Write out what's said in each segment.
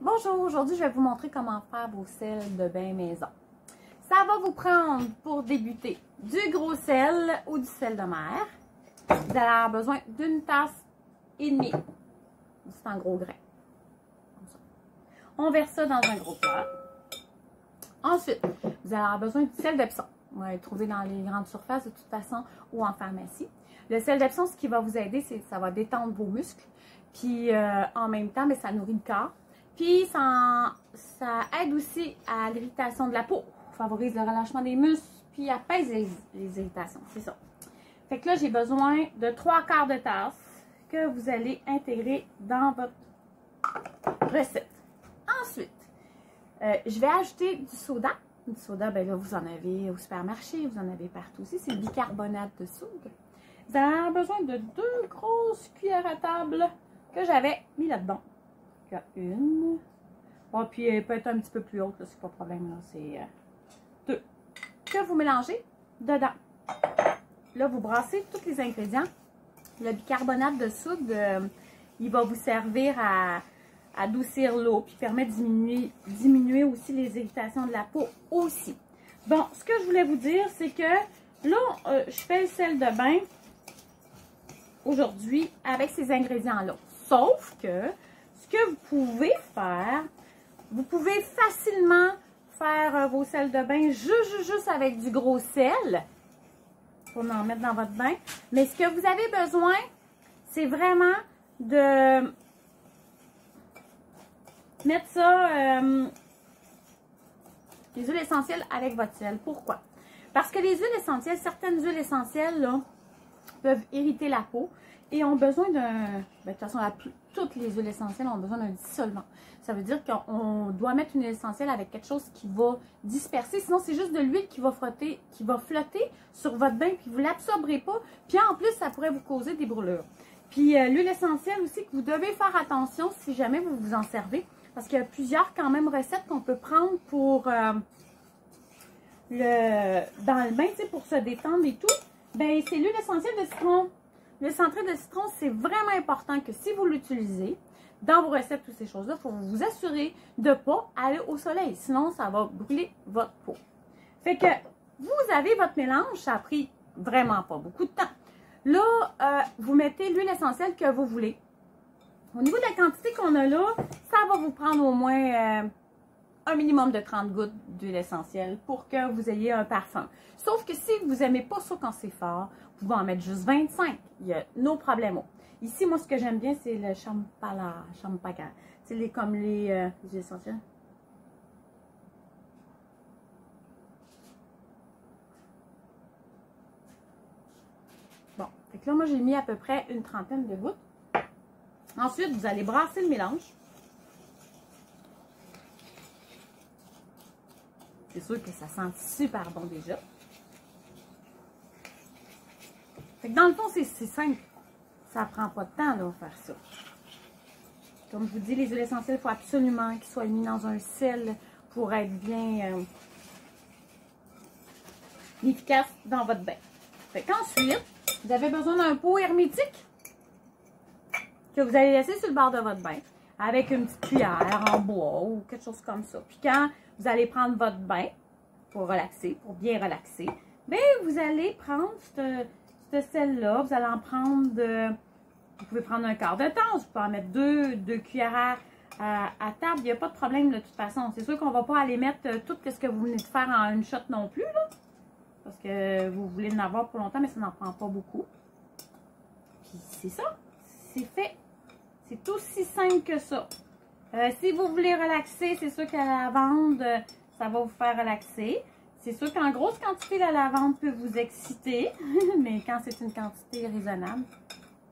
Bonjour, aujourd'hui je vais vous montrer comment faire vos sels de bain maison. Ça va vous prendre pour débuter du gros sel ou du sel de mer. Vous allez avoir besoin d'une tasse et demie. C'est un gros grain. On verse ça dans un gros plat. Ensuite, vous allez avoir besoin du sel d'Epsom. Vous allez le trouver dans les grandes surfaces de toute façon ou en pharmacie. Le sel d'Epsom, ce qui va vous aider, c'est que ça va détendre vos muscles. Puis en même temps, ça nourrit le corps. Puis ça aide aussi à l'irritation de la peau, favorise le relâchement des muscles, puis apaise les irritations, c'est ça. Fait que là, j'ai besoin de 3/4 de tasse que vous allez intégrer dans votre recette. Ensuite, je vais ajouter du soda. Du soda, ben là, vous en avez au supermarché, vous en avez partout aussi. C'est le bicarbonate de soude. Vous allez avoir besoin de 2 grosses cuillères à table que j'avais mis là-dedans. Il y a une. Bon, puis elle peut être un petit peu plus haute, c'est pas de problème, là. C'est 2. Que vous mélangez dedans. Là, vous brassez tous les ingrédients. Le bicarbonate de soude, il va vous servir à adoucir l'eau, puis permet de diminuer aussi les irritations de la peau aussi. Bon, ce que je voulais vous dire, c'est que là, je fais le sel de bain aujourd'hui avec ces ingrédients-là. Sauf que ce que vous pouvez faire, vous pouvez facilement faire vos sels de bain juste avec du gros sel pour en mettre dans votre bain. Mais ce que vous avez besoin, c'est vraiment de mettre ça, les huiles essentielles avec votre sel. Pourquoi? Parce que les huiles essentielles, certaines huiles essentielles là, peuvent irriter la peau et ont besoin d'un... de toute façon, toutes les huiles essentielles ont besoin d'un dissolvant. Ça veut dire qu'on doit mettre une huile essentielle avec quelque chose qui va disperser. Sinon, c'est juste de l'huile qui va flotter sur votre bain, puis vous ne l'absorberez pas. Puis en plus, ça pourrait vous causer des brûlures. Puis l'huile essentielle aussi, que vous devez faire attention si jamais vous vous en servez. Parce qu'il y a plusieurs quand même recettes qu'on peut prendre pour dans le bain, tu sais, pour se détendre et tout. Ben, c'est l'huile essentielle de citron. L'huile essentielle de citron, c'est vraiment important que si vous l'utilisez dans vos recettes, toutes ces choses-là, il faut vous assurer de ne pas aller au soleil. Sinon, ça va brûler votre peau. Fait que vous avez votre mélange, ça a pris vraiment pas beaucoup de temps. Là, vous mettez l'huile essentielle que vous voulez. Au niveau de la quantité qu'on a là, ça va vous prendre au moins un minimum de 30 gouttes d'huile essentielle pour que vous ayez un parfum. Sauf que si vous n'aimez pas ça quand c'est fort, vous pouvez en mettre juste 25. Il y a no problème. Ici, moi, ce que j'aime bien, c'est le champala. C'est comme les huiles essentielles. Bon, fait que là, moi, j'ai mis à peu près une trentaine de gouttes. Ensuite, vous allez brasser le mélange. C'est sûr que ça sent super bon déjà. Fait que dans le fond, c'est simple. Ça ne prend pas de temps là, faire ça. Comme je vous dis, les huiles essentielles, il faut absolument qu'ils soient mis dans un sel pour être bien efficace dans votre bain. Fait qu'ensuite, vous avez besoin d'un pot hermétique que vous allez laisser sur le bord de votre bain avec une petite cuillère en bois ou quelque chose comme ça. Puis quand vous allez prendre votre bain pour relaxer, pour bien relaxer, bien, vous allez prendre ce sel-là. Vous allez en prendre vous pouvez prendre un quart de tasse, vous pouvez en mettre deux cuillères à table. Il n'y a pas de problème de toute façon. C'est sûr qu'on ne va pas aller mettre tout ce que vous venez de faire en une shot non plus, là. Parce que vous voulez en avoir pour longtemps, mais ça n'en prend pas beaucoup. Puis c'est ça. C'est fait. C'est aussi simple que ça. Si vous voulez relaxer, c'est sûr que la lavande, ça va vous faire relaxer. C'est sûr qu'en grosse quantité, la lavande peut vous exciter. Mais quand c'est une quantité raisonnable,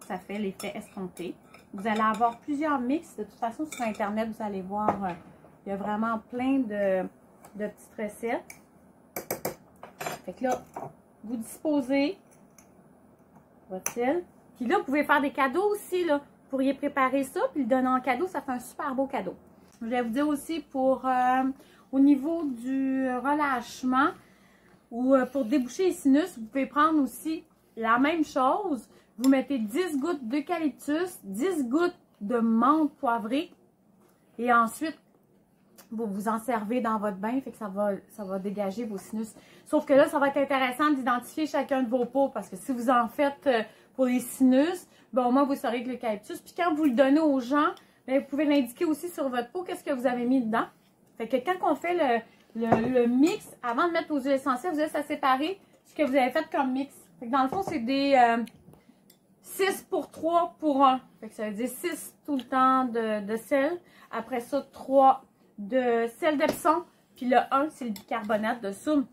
ça fait l'effet escompté. Vous allez avoir plusieurs mix. De toute façon, sur Internet, vous allez voir, il y a vraiment plein de petites recettes. Fait que là, vous disposez votre sel. Puis là, vous pouvez faire des cadeaux aussi, là. Vous pourriez préparer ça, puis le donner en cadeau, ça fait un super beau cadeau. Je vais vous dire aussi pour au niveau du relâchement ou pour déboucher les sinus, vous pouvez prendre aussi la même chose. Vous mettez 10 gouttes d'eucalyptus, 10 gouttes de menthe poivrée, Et ensuite, vous vous en servez dans votre bain, fait que ça va dégager vos sinus. Sauf que là, ça va être intéressant d'identifier chacun de vos pots, parce que si vous en faites pour les sinus, ben, au moins vous saurez que l'eucalyptus. Puis quand vous le donnez aux gens, ben, vous pouvez l'indiquer aussi sur votre pot, qu'est-ce que vous avez mis dedans. Fait que quand on fait le mix, avant de mettre vos huiles essentielles, vous laissez à séparer ce que vous avez fait comme mix. Fait que dans le fond, c'est des 6 pour 3 pour 1. Fait que ça veut dire 6 tout le temps de sel. Après ça, 3 de sel d'Epsom. Puis le 1, c'est le bicarbonate de soude.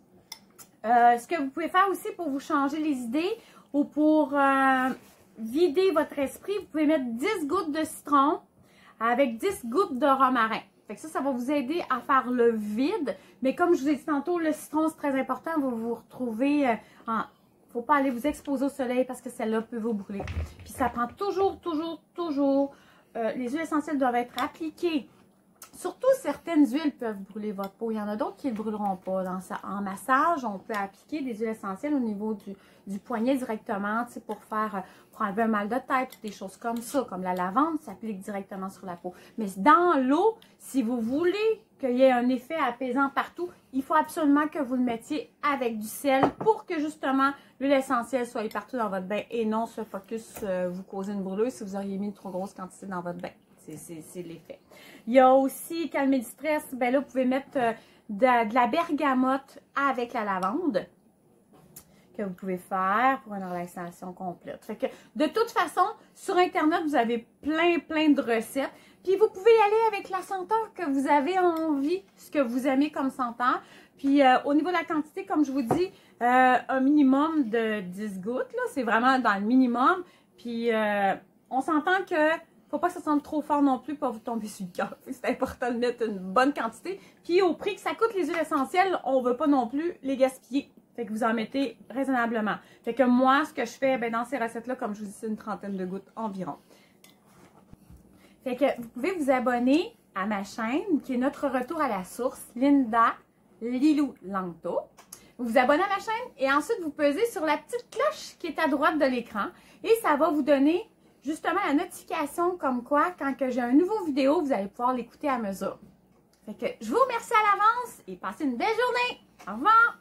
Ce que vous pouvez faire aussi pour vous changer les idées ou pour vider votre esprit, vous pouvez mettre 10 gouttes de citron avec 10 gouttes de romarin. Fait que ça va vous aider à faire le vide. Mais comme je vous ai dit tantôt, le citron, c'est très important. Vous vous retrouvez il ne faut pas aller vous exposer au soleil parce que celle-là peut vous brûler. Puis ça prend toujours. Les huiles essentielles doivent être appliquées. Surtout, certaines huiles peuvent brûler votre peau. Il y en a d'autres qui ne brûleront pas. En massage, on peut appliquer des huiles essentielles au niveau du poignet directement, pour enlever un mal de tête ou des choses comme ça, comme la lavande, s'applique directement sur la peau. Mais dans l'eau, si vous voulez qu'il y ait un effet apaisant partout, il faut absolument que vous le mettiez avec du sel pour que justement l'huile essentielle soit partout dans votre bain et non ce focus vous causer une brûlure si vous auriez mis une trop grosse quantité dans votre bain. C'est l'effet. Il y a aussi, calmer du stress, ben là, vous pouvez mettre de la bergamote avec la lavande que vous pouvez faire pour une relaxation complète. Fait que, de toute façon, sur Internet, vous avez plein de recettes. Puis, vous pouvez y aller avec la senteur que vous avez envie, ce que vous aimez comme senteur. Puis, au niveau de la quantité, comme je vous dis, un minimum de 10 gouttes, là, c'est vraiment dans le minimum. Puis, on s'entend que faut pas que ça sente trop fort non plus pour vous tomber sur le cœur. C'est important de mettre une bonne quantité. Puis au prix que ça coûte les huiles essentielles, on ne veut pas non plus les gaspiller. Fait que vous en mettez raisonnablement. Fait que moi, ce que je fais dans ces recettes-là, comme je vous dis, c'est une trentaine de gouttes environ. Fait que vous pouvez vous abonner à ma chaîne, qui est notre retour à la source, Linda Lilou Langto. Vous vous abonnez à ma chaîne et ensuite vous pesez sur la petite cloche qui est à droite de l'écran et ça va vous donner justement la notification comme quoi, quand j'ai un nouveau vidéo, vous allez pouvoir l'écouter à mesure. Fait que je vous remercie à l'avance et passez une belle journée. Au revoir!